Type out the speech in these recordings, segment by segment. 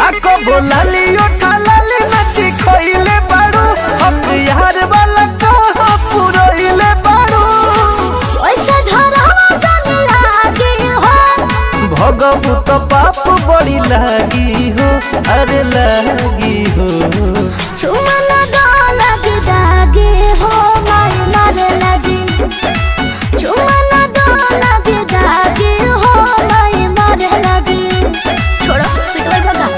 आको बोलाली उठा लाली नाची खोइले बाड़ू हक यार वाला कहा पुरोइले बाड़ू ओइसे धरवा तनी लागी हो भगबू तो पाप बड़ी लागी हो अरे लागी हो चुमा लगा लग जागे हो मारे मारे लगी चुमा लगा लग जागे हो मारे मारे लगी छोड़ो पिटवाई भगा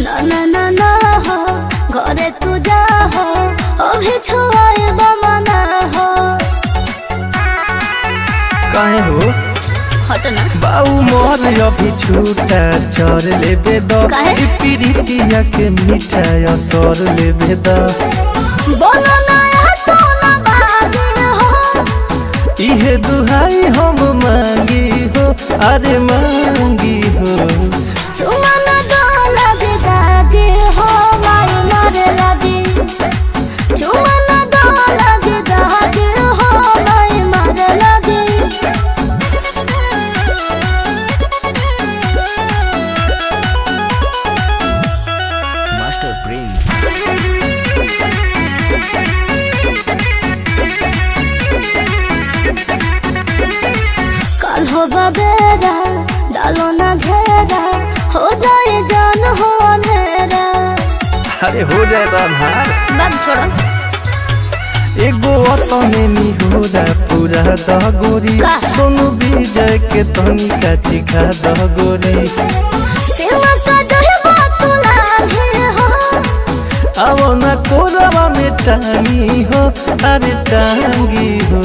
ना ना ना ना हो घरे तू जा हो अभी छुआए बमना हो काहे हो हट ना बाऊ मोर अभी छूटा चर लेबे द काहे? प्रीतिया के मीठा असर लेबे द बोलो ना तो ना बागी हो इहे दुहाई हम मांगी हो अरे मांगी हो चुमा लगा लग जागे हो मारे मारे लगी चुमा लगा लग जागे हो मारे मारे लगी मास्टर प्रिंस कल हो बबेरा डालो ना घेरा हो जाए जान हो अंधेरा अरे हो जाए तो आधार बात छोड़ो एगो अतने निहोरा पूरा दगोरी का? सोनू विजय के तनी का चिखा दगोरी सेवा का दहे बात लागे हो अब ना कोरवा में टांगी हो अरे टांगी हो